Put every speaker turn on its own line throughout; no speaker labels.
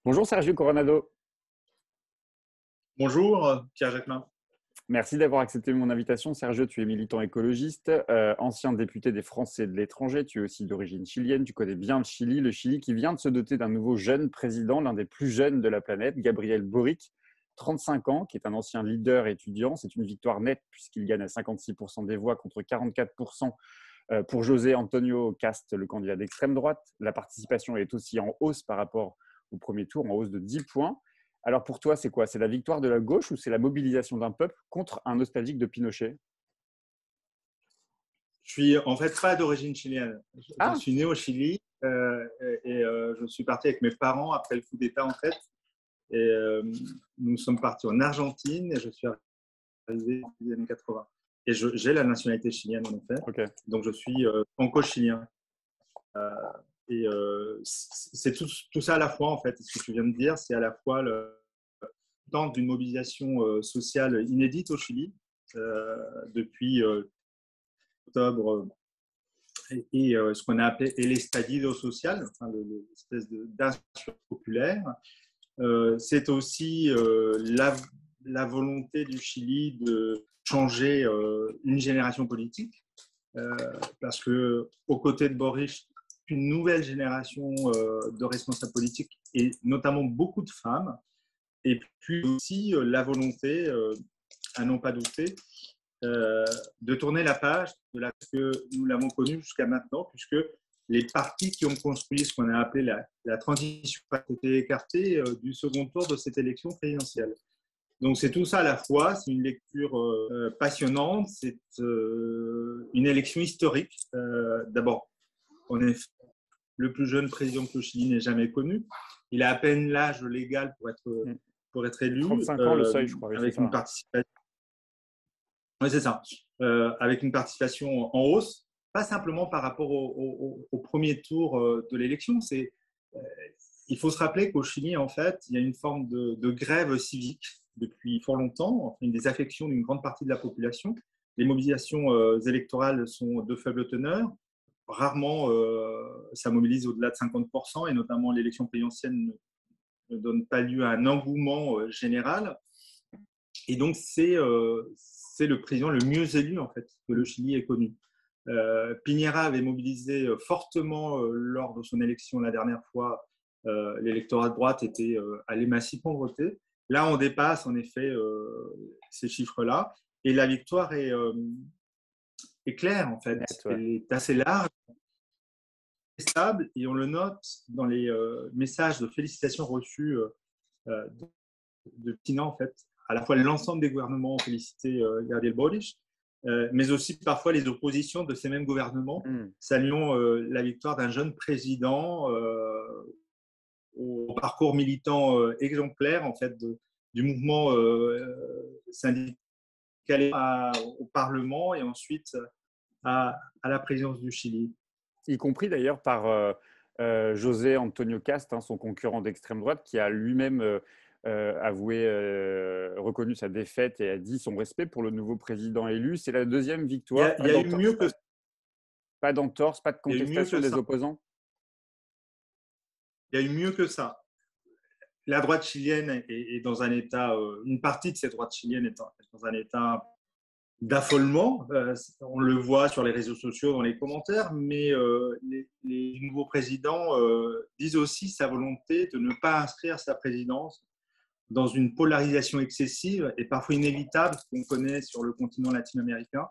Bonjour Sergio Coronado,
Bonjour, Pierre Jacquemin.
merci d'avoir accepté mon invitation. Sergio, tu es militant écologiste, ancien député des Français de l'étranger, tu es aussi d'origine chilienne, tu connais bien le Chili qui vient de se doter d'un nouveau jeune président, l'un des plus jeunes de la planète, Gabriel Boric, 35 ans, qui est un ancien leader étudiant. C'est une victoire nette puisqu'il gagne à 56% des voix contre 44% pour José Antonio Cast, le candidat d'extrême droite. La participation est aussi en hausse par rapport au premier tour, en hausse de 10 points. Alors pour toi, c'est quoi? C'est la victoire de la gauche ou c'est la mobilisation d'un peuple contre un nostalgique de Pinochet?
Je suis en fait pas d'origine chilienne. Je
Ah,
suis né au Chili et je suis parti avec mes parents après le coup d'État en fait. Et nous sommes partis en Argentine et je suis arrivé dans les années 80. Et j'ai la nationalité chilienne en effet.
ok.
Donc je suis franco-chilien. Et c'est tout ça à la fois en fait. Ce que tu viens de dire, c'est à la fois le temps d'une mobilisation sociale inédite au Chili depuis octobre ce qu'on a appelé l'estadido social, enfin, l'espèce d'insurrection populaire. C'est aussi la volonté du Chili de changer une génération politique, parce que aux côtés de Boris, une nouvelle génération de responsables politiques et notamment beaucoup de femmes, et puis aussi la volonté, à n'en pas douter, de tourner la page de la que nous l'avons connue jusqu'à maintenant, puisque les partis qui ont construit ce qu'on a appelé la transition ont été écartés du second tour de cette élection présidentielle. Donc c'est tout ça à la fois, c'est une lecture passionnante, c'est une élection historique. D'abord, on est le plus jeune président que le Chili n'ait jamais connu. Il a à peine l'âge légal pour être élu,
35 ans le seuil, je crois, oui, c'est
avec une
ça.
participation. Oui, c'est ça. Avec une participation en hausse, pas simplement par rapport au premier tour de l'élection. Euh, il faut se rappeler qu'au Chili, en fait, il y a une forme de grève civique depuis fort longtemps, enfin, une désaffection d'une grande partie de la population. Les mobilisations électorales sont de faible teneur. Rarement, ça mobilise au-delà de 50%, et notamment l'élection présidentielle ne donne pas lieu à un engouement général. Et donc, c'est le président le mieux élu en fait, que le Chili ait connu. Piñera avait mobilisé fortement lors de son élection la dernière fois. L'électorat de droite était allé massivement voter. Là, on dépasse en effet ces chiffres-là. Et la victoire est claire en fait.
Net, ouais.
Elle est assez large, stable, et on le note dans les messages de félicitations reçus de Tina, en fait. À la fois l'ensemble des gouvernements ont félicité Gabriel Boric, mais aussi parfois les oppositions de ces mêmes gouvernements,
Hmm.
saluant la victoire d'un jeune président au parcours militant exemplaire, en fait, du mouvement syndical au Parlement et ensuite à la présidence du Chili.
Y compris d'ailleurs par José Antonio Cast, hein, son concurrent d'extrême droite, qui a lui-même avoué, reconnu sa défaite et a dit son respect pour le nouveau président élu. C'est la deuxième victoire,
Il y a eu mieux que
pas d'entorse, pas de
il y a eu mieux
contestation
que
des
ça.
opposants.
Il y a eu mieux que ça. La droite chilienne est dans un état, une partie de cette droite chilienne est dans un état d'affolement. On le voit sur les réseaux sociaux, dans les commentaires, mais les nouveaux présidents disent aussi sa volonté de ne pas inscrire sa présidence dans une polarisation excessive et parfois inévitable qu'on connaît sur le continent latino-américain.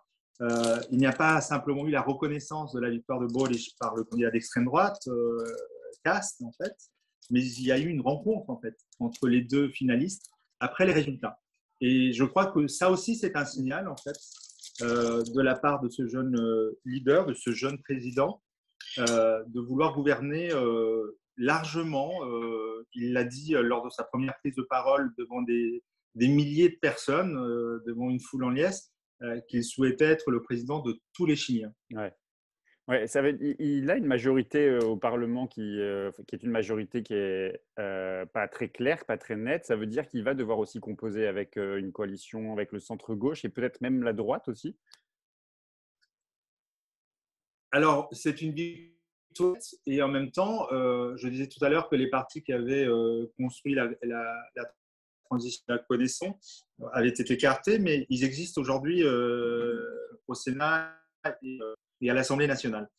Il n'y a pas simplement eu la reconnaissance de la victoire de Boric par le candidat d'extrême droite, Cast, en fait, mais il y a eu une rencontre en fait entre les deux finalistes après les résultats. Et je crois que ça aussi c'est un signal en fait de la part de ce jeune leader, de ce jeune président, de vouloir gouverner largement. Il l'a dit lors de sa première prise de parole devant des milliers de personnes, devant une foule en liesse, qu'il souhaitait être le président de tous les Chiliens.
Ouais. Ouais, il a une majorité au Parlement qui est une majorité qui est pas très claire, pas très nette. Ça veut dire qu'il va devoir aussi composer avec une coalition avec le centre-gauche et peut-être même la droite aussi.
Alors, c'est une victoire et en même temps, je disais tout à l'heure que les partis qui avaient construit la transition à la connaissance avaient été écartés, mais ils existent aujourd'hui au Sénat et à l'Assemblée nationale.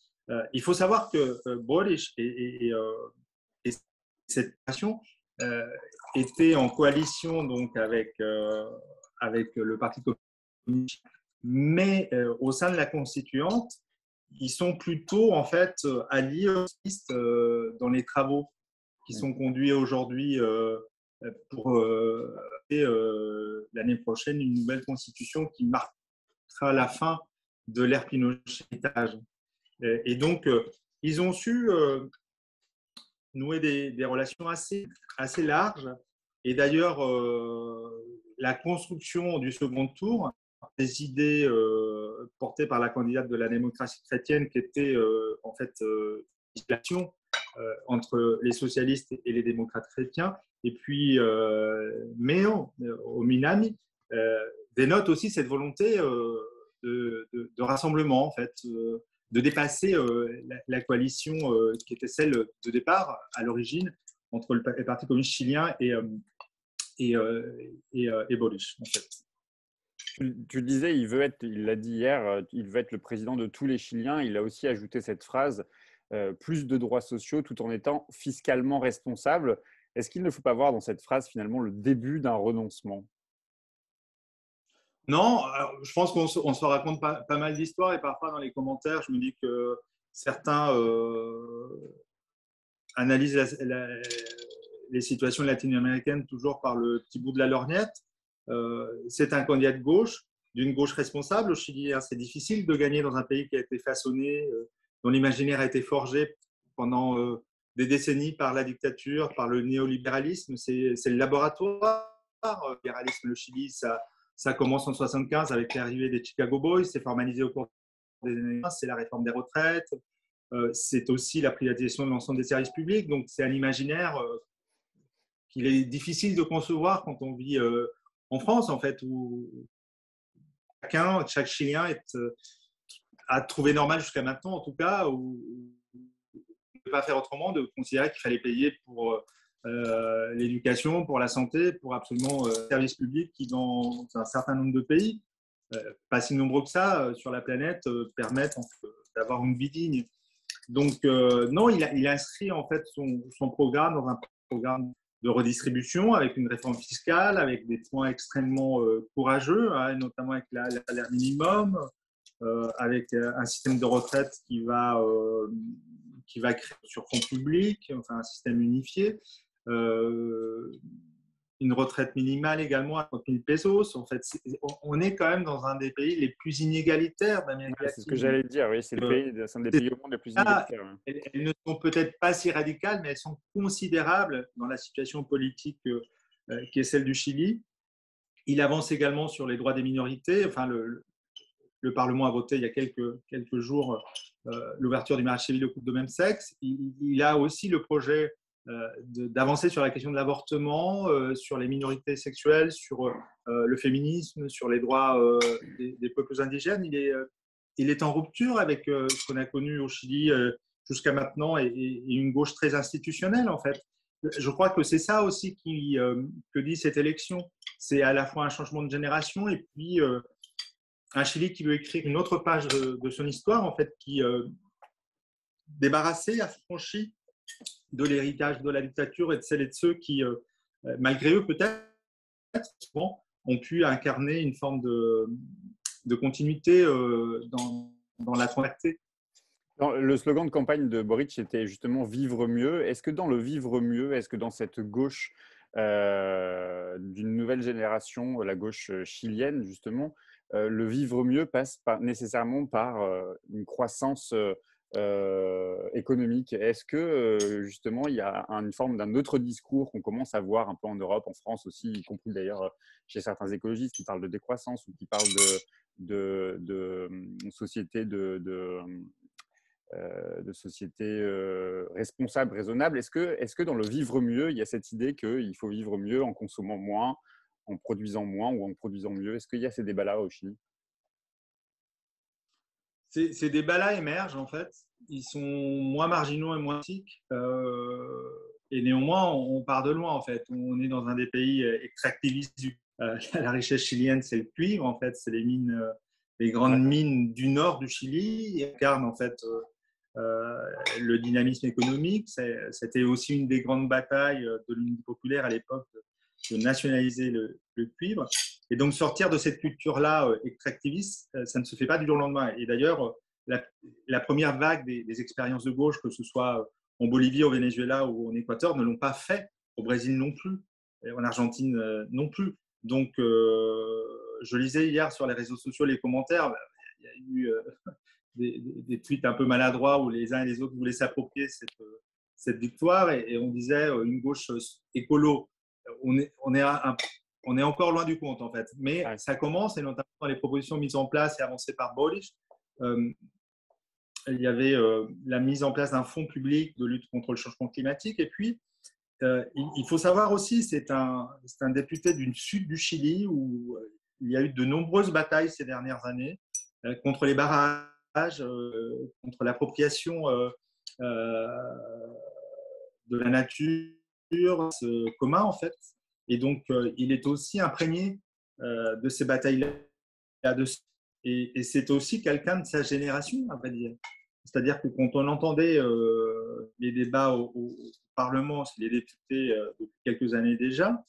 Il faut savoir que Boris et cette nation était en coalition donc avec le Parti communiste, mais au sein de la constituante, ils sont plutôt en fait alliés dans les travaux qui sont conduits aujourd'hui pour l'année prochaine une nouvelle constitution qui marquera la fin de l'ère Pinochet. Et donc, ils ont su nouer des relations assez larges. Et d'ailleurs, la construction du second tour, des idées portées par la candidate de la démocratie chrétienne qui était en fait l'isolation entre les socialistes et les démocrates chrétiens, et puis Meo au Minami, dénote aussi cette volonté de rassemblement, en fait, de dépasser la coalition qui était celle de départ à l'origine entre le Parti communiste chilien et Boris, en fait.
Tu disais, il l'a dit hier, il veut être le président de tous les Chiliens. Il a aussi ajouté cette phrase, plus de droits sociaux tout en étant fiscalement responsable. Est-ce qu'il ne faut pas voir dans cette phrase finalement le début d'un renoncement?
Non, alors, je pense qu'on se raconte pas mal d'histoires et parfois dans les commentaires, je me dis que certains analysent les situations latino-américaines toujours par le petit bout de la lorgnette. C'est un candidat de gauche, d'une gauche responsable au Chili. C'est difficile de gagner dans un pays qui a été façonné, dont l'imaginaire a été forgé pendant des décennies par la dictature, par le néolibéralisme. C'est le laboratoire. Le libéralisme, le Chili, ça commence en 1975 avec l'arrivée des Chicago Boys, c'est formalisé au cours des années 20, c'est la réforme des retraites, c'est aussi la privatisation de l'ensemble des services publics. Donc, c'est un imaginaire qu'il est difficile de concevoir quand on vit en France, en fait, où chaque Chilien a trouvé normal jusqu'à maintenant, en tout cas, où ne peut pas faire autrement de considérer qu'il fallait payer pour l'éducation, pour la santé, pour absolument services publics qui, dans un certain nombre de pays, pas si nombreux que ça sur la planète, permettent d'avoir une vie digne. Donc, non, il inscrit en fait son programme dans un programme de redistribution avec une réforme fiscale, avec des points extrêmement courageux, hein, notamment avec l'air minimum, avec un système de retraite qui va créer sur fonds publics, enfin un système unifié. Une retraite minimale également à 30 000 pesos. En fait, on est quand même dans un des pays les plus inégalitaires d'Amérique
Ouais, c'est ce que
latine.
j'allais dire, oui, c'est un des pays au monde les plus inégalitaires. Ouais.
Elles ne sont peut-être pas si radicales, mais elles sont considérables dans la situation politique qui est celle du Chili. Il avance également sur les droits des minorités. Enfin, le Parlement a voté il y a quelques jours l'ouverture du mariage civil aux couples de même sexe. Il a aussi le projet d'avancer sur la question de l'avortement, sur les minorités sexuelles, sur le féminisme, sur les droits des peuples indigènes. Il est en rupture avec ce qu'on a connu au Chili jusqu'à maintenant et une gauche très institutionnelle, en fait. Je crois que c'est ça aussi que dit cette élection. C'est à la fois un changement de génération et puis un Chili qui veut écrire une autre page de son histoire, en fait, qui débarrassé, affranchi de l'héritage de la dictature et de celles et de ceux qui, malgré eux peut-être, souvent, ont pu incarner une forme de continuité dans la transversalité.
Le slogan de campagne de Boric était justement vivre mieux. Est-ce que dans le vivre mieux, est-ce que dans cette gauche d'une nouvelle génération, la gauche chilienne justement, le vivre mieux passe nécessairement par une croissance économique? Est-ce que justement il y a une forme d'un autre discours qu'on commence à voir un peu en Europe, en France aussi, y compris d'ailleurs chez certains écologistes qui parlent de décroissance ou qui parlent de société de société responsable, raisonnable. Est-ce que dans le vivre mieux, il y a cette idée qu'il faut vivre mieux en consommant moins, en produisant moins ou en produisant mieux? Est-ce qu'il y a ces débats-là au Chili?
Ces débats-là émergent en fait. ils sont moins marginaux et moins critiques. Et néanmoins, on part de loin, en fait. On est dans un des pays extractivistes. La richesse chilienne, c'est le cuivre, en fait. C'est les mines, les grandes
Ouais.
mines du nord du Chili. Ils incarnent, en fait, le dynamisme économique. C'était aussi une des grandes batailles de l'Union populaire à l'époque de nationaliser le cuivre. Et donc, sortir de cette culture-là extractiviste, ça ne se fait pas du jour au lendemain. Et d'ailleurs, la première vague des expériences de gauche, que ce soit en Bolivie, au Venezuela ou en Équateur, ne l'ont pas fait. Au Brésil non plus, et en Argentine non plus. Donc, je lisais hier sur les réseaux sociaux les commentaires. Il y a eu des tweets un peu maladroits où les uns et les autres voulaient s'approprier cette victoire et on disait une gauche écolo. On est encore loin du compte en fait, mais
Ouais.
ça commence et notamment dans les propositions mises en place et avancées par Boris. Il y avait la mise en place d'un fonds public de lutte contre le changement climatique et puis il faut savoir aussi, c'est un député du sud du Chili où il y a eu de nombreuses batailles ces dernières années contre les barrages, contre l'appropriation de la nature, ce commun en fait. Et donc, il est aussi imprégné de ces batailles-là. Et c'est aussi quelqu'un de sa génération, à vrai dire. C'est-à-dire que quand on entendait les débats au Parlement, les députés depuis quelques années déjà,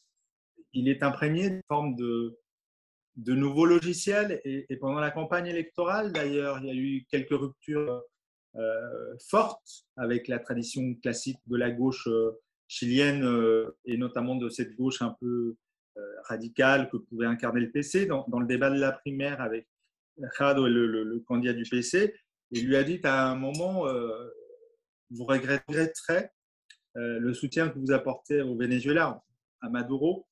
il est imprégné d'une forme de nouveaux logiciels. Et pendant la campagne électorale, d'ailleurs, il y a eu quelques ruptures fortes avec la tradition classique de la gauche chilienne et notamment de cette gauche un peu radicale que pouvait incarner le PC. Dans le débat de la primaire avec Jado, le candidat du PC, il lui a dit qu'à un moment, vous regretterez le soutien que vous apportez au Venezuela, à Maduro,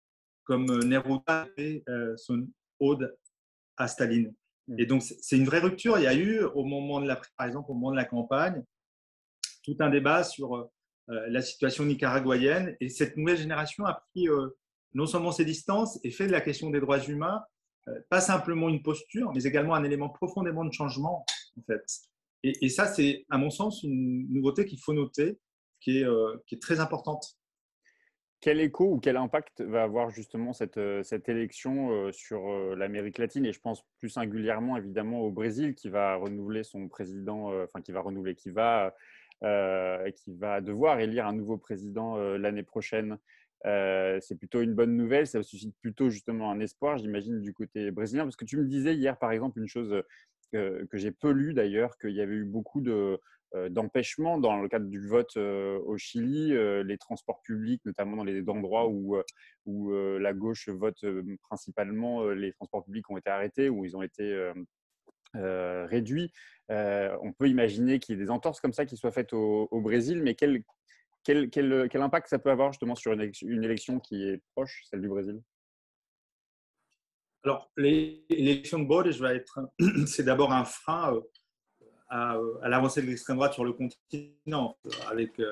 comme Neruda et son ode à Staline. Et donc, c'est une vraie rupture. Il y a eu, par exemple, au moment de la campagne, tout un débat sur la situation nicaraguayenne. Et cette nouvelle génération a pris non seulement ses distances et fait de la question des droits humains pas simplement une posture, mais également un élément profondément de changement, en fait. Et ça, c'est, à mon sens, une nouveauté qu'il faut noter, qui est très importante.
Quel écho ou quel impact va avoir justement cette élection sur l'Amérique latine et je pense plus singulièrement évidemment au Brésil qui va renouveler son président, enfin qui va devoir élire un nouveau président l'année prochaine. C'est plutôt une bonne nouvelle, ça suscite plutôt justement un espoir, j'imagine, du côté brésilien. Parce que tu me disais hier, par exemple, une chose que j'ai peu lue d'ailleurs, qu'il y avait eu beaucoup d'empêchements dans le cadre du vote au Chili, les transports publics, notamment dans les endroits où la gauche vote principalement, les transports publics ont été arrêtés, où ils ont été réduits. On peut imaginer qu'il y ait des entorses comme ça qui soient faites au Brésil, mais quel impact ça peut avoir justement sur une élection qui est proche, celle du Brésil?
Alors, l'élection de Boris c'est d'abord un frein à l'avancée de l'extrême droite sur le continent. Avec, je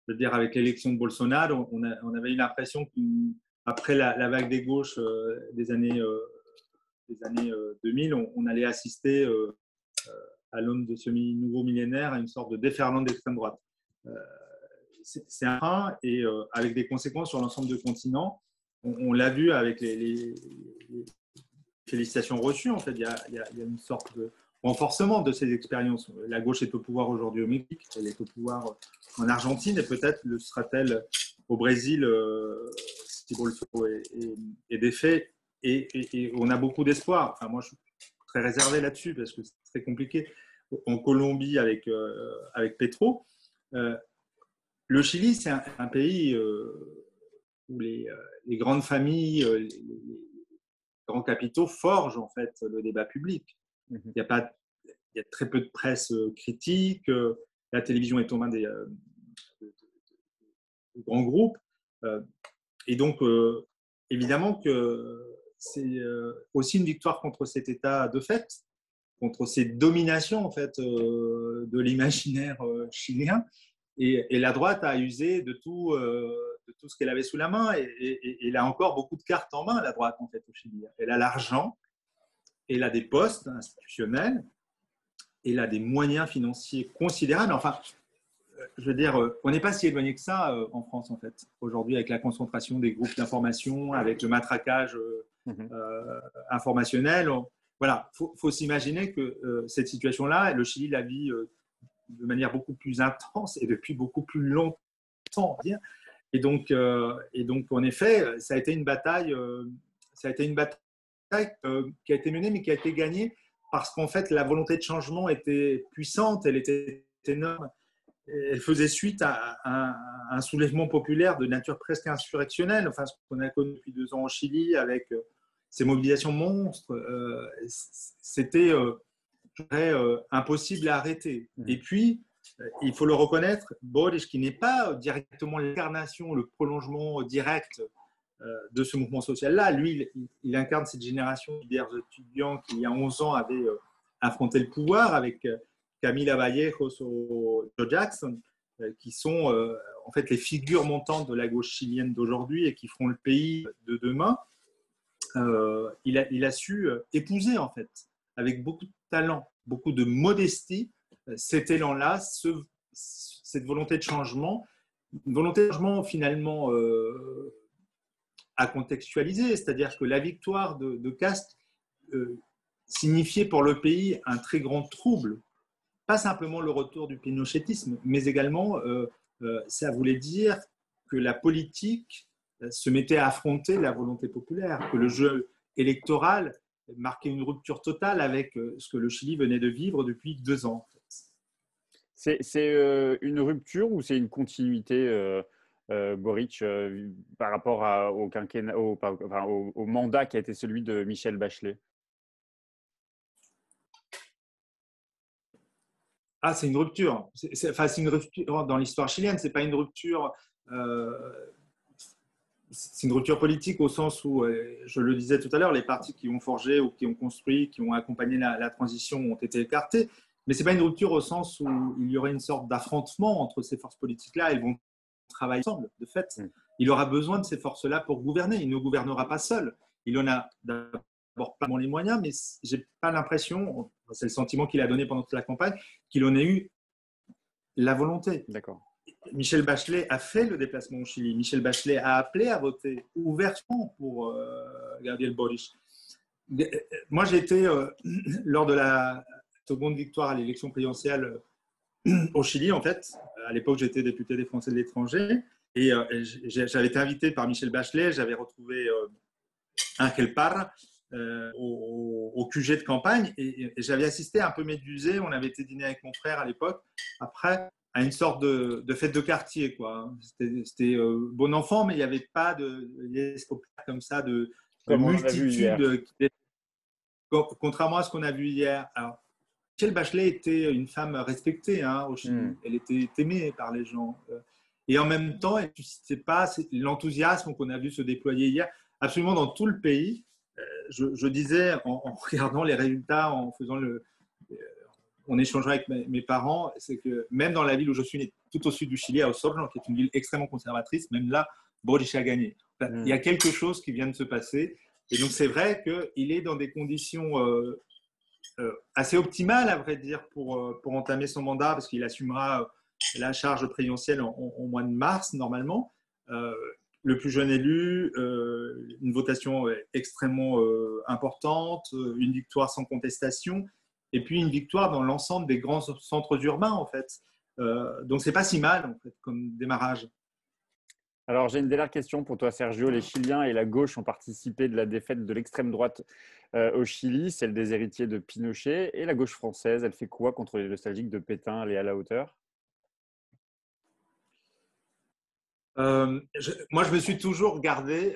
veux dire, avec l'élection de Bolsonaro, on avait eu l'impression qu'après la vague des gauches des années 2000, on allait assister à l'aune de ce nouveau millénaire à une sorte de déferlement d'extrême droite. C'est un frein et avec des conséquences sur l'ensemble du continent. On l'a vu avec les félicitations reçues. En fait, il y a une sorte de renforcement de ces expériences. La gauche est au pouvoir aujourd'hui au Mexique, elle est au pouvoir en Argentine et peut-être le sera-t-elle au Brésil si Bolsonaro est défait. Et on a beaucoup d'espoir. Enfin, moi, je suis très réservé là-dessus parce que c'est très compliqué. En Colombie, avec Petro, le Chili, c'est un pays où les grandes familles, les grands capitaux forgent en fait le débat public. Il y a très peu de presse critique. La télévision est aux mains des grands groupes. Et donc, évidemment que c'est aussi une victoire contre cet état de fait, contre ces dominations en fait de l'imaginaire chilien. Et la droite a usé de tout ce qu'elle avait sous la main. Et elle a encore beaucoup de cartes en main, la droite, en fait, au Chili. Elle a l'argent, elle a des postes institutionnels, il a des moyens financiers considérables. Enfin, je veux dire, on n'est pas si éloigné que ça en France, en fait. Aujourd'hui, avec la concentration des groupes d'information, avec le matraquage informationnel, voilà, faut s'imaginer que cette situation-là, le Chili la vit de manière beaucoup plus intense et depuis beaucoup plus longtemps. Et donc, en effet, ça a été une bataille, qui a été menée, mais qui a été gagnée parce qu'en fait, la volonté de changement était puissante, elle était énorme. Elle faisait suite à un soulèvement populaire de nature presque insurrectionnelle, enfin, ce qu'on a connu depuis 2 ans au Chili, avec ces mobilisations monstres. C'était impossible à arrêter. Et puis, il faut le reconnaître, Boric, qui n'est pas directement l'incarnation, le prolongement direct de ce mouvement social-là, lui, il incarne cette génération d'idées étudiants qui, il y a 11 ans, avaient affronté le pouvoir avec Camila Vallejos ou Joe Jackson, qui sont en fait les figures montantes de la gauche chilienne d'aujourd'hui et qui feront le pays de demain. Il a su épouser, en fait, avec beaucoup de talent, beaucoup de modestie, cet élan-là, cette volonté de changement, une volonté de changement finalement à contextualiser, c'est-à-dire que la victoire de Cast signifiait pour le pays un très grand trouble, pas simplement le retour du pinochétisme, mais également ça voulait dire que la politique se mettait à affronter la volonté populaire, que le jeu électoral marquait une rupture totale avec ce que le Chili venait de vivre depuis 2 ans.
C'est une rupture ou c'est une continuité, Boric, par rapport au quinquennat, au mandat qui a été celui de Michel Bachelet?
Ah, c'est une rupture. C'est une rupture dans l'histoire chilienne. C'est pas une rupture. C'est une rupture politique au sens où, je le disais tout à l'heure, les partis qui ont forgé ou qui ont construit, qui ont accompagné la transition ont été écartés. Mais c'est pas une rupture au sens où il y aurait une sorte d'affrontement entre ces forces politiques-là. Elles vont travailler ensemble. De fait, il aura besoin de ces forces-là pour gouverner. Il ne gouvernera pas seul. Il en a d'abord pas les moyens, mais j'ai pas l'impression, c'est le sentiment qu'il a donné pendant toute la campagne, qu'il en ait eu la volonté.
D'accord.
Michel Bachelet a fait le déplacement au Chili. Michel Bachelet a appelé à voter ouvertement pour Gabriel Boric. Moi, j'ai été, lors de la seconde victoire à l'élection présidentielle au Chili, en fait. À l'époque, j'étais député des Français de l'étranger. Et j'avais été invité par Michel Bachelet. J'avais retrouvé Ángel Parra au QG de campagne. Et j'avais assisté un peu médusé. On avait été dîner avec mon frère à l'époque. Après, à une sorte de fête de quartier, quoi. C'était bon enfant, mais il n'y avait pas de comme ça de multitude. Contrairement à ce qu'on a vu hier. Alors, Michelle Bachelet était une femme respectée au Chili. Elle était aimée par les gens. Et en même temps, elle ne suscitait pas l'enthousiasme qu'on a vu se déployer hier, absolument dans tout le pays. Je disais, en regardant les résultats, en échangeant avec mes parents, c'est que même dans la ville où je suis né, tout au sud du Chili, à Osorno, qui est une ville extrêmement conservatrice, même là, Boric a gagné. Enfin, il y a quelque chose qui vient de se passer. Et donc, c'est vrai qu'il est dans des conditions assez optimales, à vrai dire, pour entamer son mandat, parce qu'il assumera la charge présidentielle au mois de mars, normalement. Le plus jeune élu, une votation extrêmement importante, une victoire sans contestation, et puis une victoire dans l'ensemble des grands centres urbains, en fait. Donc, c'est pas si mal, en fait, comme démarrage.
Alors, j'ai une dernière question pour toi, Sergio. Les Chiliens et la gauche ont participé de la défaite de l'extrême droite au Chili, celle des héritiers de Pinochet. Et la gauche française, elle fait quoi contre les nostalgiques de Pétain? Elle est à la hauteur?
Moi, je me suis toujours gardé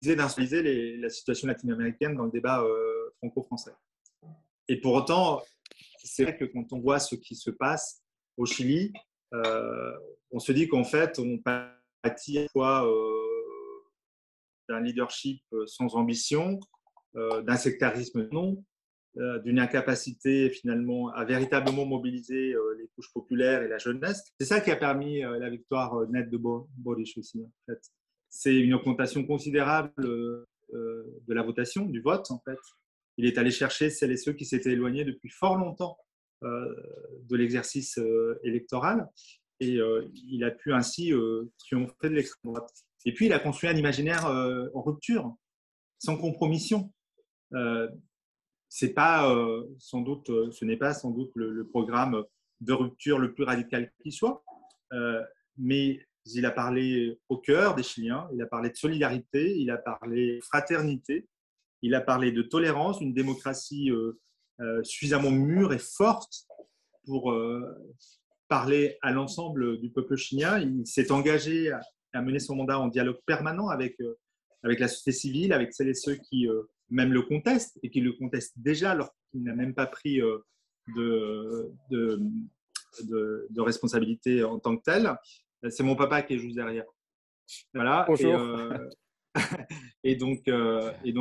d'instrumentaliser la situation latino-américaine dans le débat franco-français. Et pour autant, c'est vrai que quand on voit ce qui se passe au Chili, on se dit qu'en fait, on pâtit à la fois d'un leadership sans ambition, d'un sectarisme non, d'une incapacité finalement à véritablement mobiliser les couches populaires et la jeunesse. C'est ça qui a permis la victoire nette de Boric aussi. En fait. C'est une augmentation considérable de la votation, du vote en fait. il est allé chercher celles et ceux qui s'étaient éloignés depuis fort longtemps de l'exercice électoral. Et il a pu ainsi triompher de l'extrême droite. Et puis, il a construit un imaginaire en rupture, sans compromission. Ce n'est pas sans doute le programme de rupture le plus radical qui soit, mais il a parlé au cœur des Chiliens, il a parlé de solidarité, il a parlé de fraternité, il a parlé de tolérance, une démocratie suffisamment mûre et forte pour parler à l'ensemble du peuple chilien. Il s'est engagé à mener son mandat en dialogue permanent avec la société civile, avec celles et ceux qui même le contestent et qui le contestent déjà alors qu'il n'a même pas pris de responsabilité en tant que tel. C'est mon papa qui est juste derrière. Voilà. Et donc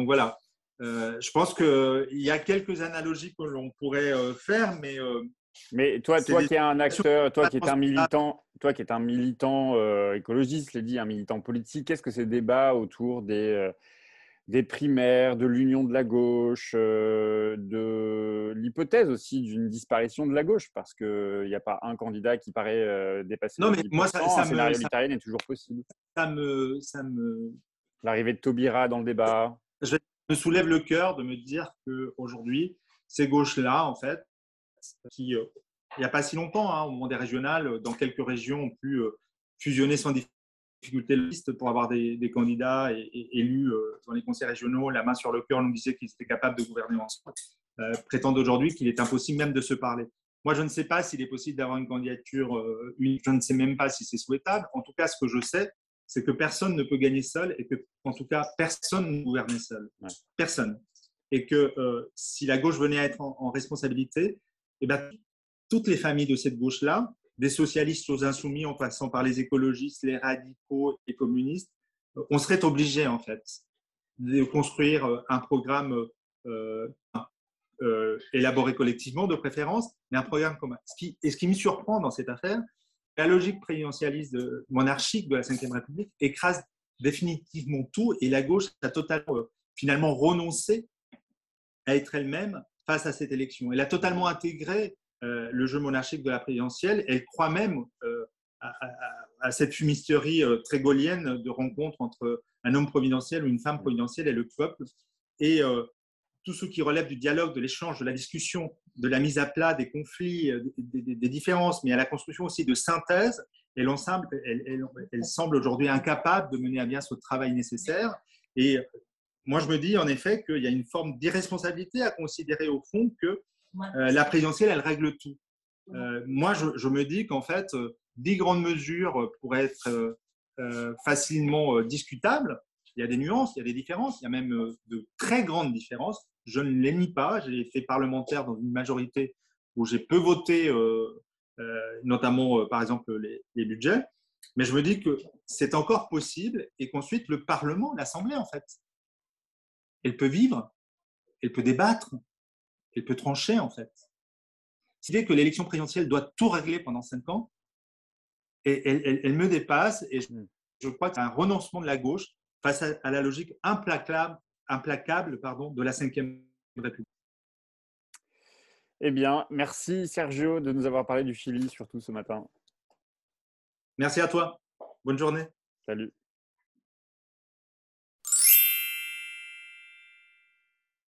voilà. Je pense qu'il y a quelques analogies que l'on pourrait faire,
mais toi qui es un acteur, toi qui es un militant écologiste, je l'ai dit, un militant politique, qu'est-ce que ces débats autour des primaires, de l'union de la gauche, de l'hypothèse aussi d'une disparition de la gauche, parce qu'il n'y a pas un candidat qui paraît dépasser
non,
les
mais
10%,
moi,
un scénario littéraire est toujours possible. L'arrivée de Taubira dans le débat.
Je me soulève le cœur de me dire qu'aujourd'hui, ces gauches-là, en fait, qui, il n'y a pas si longtemps, au moment des régionales, dans quelques régions, ont pu fusionner sans difficulté la liste pour avoir des candidats élus dans les conseils régionaux, la main sur le cœur, nous disaient qu'ils étaient capables de gouverner ensemble, prétendent aujourd'hui qu'il est impossible même de se parler. Moi, je ne sais pas s'il est possible d'avoir une candidature unique, je ne sais même pas si c'est souhaitable. En tout cas, ce que je sais, c'est que personne ne peut gagner seul et que, en tout cas, personne ne gouverne seul. Ouais. Personne. Et que si la gauche venait à être en responsabilité, eh ben, toutes les familles de cette gauche-là, des socialistes aux insoumis, en passant par les écologistes, les radicaux, les communistes, on serait obligé, en fait, de construire un programme élaboré collectivement, de préférence, mais un programme commun. Ce qui me surprend dans cette affaire, la logique présidentialiste monarchique de la Ve République écrase définitivement tout et la gauche a totalement, finalement, renoncé à être elle-même face à cette élection. Elle a totalement intégré le jeu monarchique de la présidentielle. Elle croit même à cette fumisterie très gaulienne de rencontre entre un homme providentiel ou une femme providentielle et le peuple. Et tout ce qui relève du dialogue, de l'échange, de la discussion, de la mise à plat des conflits, des différences, mais à la construction aussi de synthèse, elle semble aujourd'hui incapable de mener à bien ce travail nécessaire. Et moi, je me dis en effet qu'il y a une forme d'irresponsabilité à considérer au fond que la présidentielle, elle règle tout. Moi, je me dis qu'en fait, 10 grandes mesures pourraient être facilement discutables. Il y a des nuances, il y a des différences, il y a même de très grandes différences. Je ne les nie pas. J'ai été parlementaire dans une majorité où j'ai peu voté, notamment, par exemple, les budgets. Mais je me dis que c'est encore possible et qu'ensuite, le Parlement, l'Assemblée, en fait, elle peut vivre, elle peut débattre, elle peut trancher, en fait. L'idée que l'élection présidentielle doit tout régler pendant 5 ans, elle me dépasse et je crois qu'il y a un renoncement de la gauche face à la logique implacable de la Ve République.
Eh bien, merci Sergio de nous avoir parlé du Chili, surtout ce matin.
Merci à toi. Bonne journée.
Salut.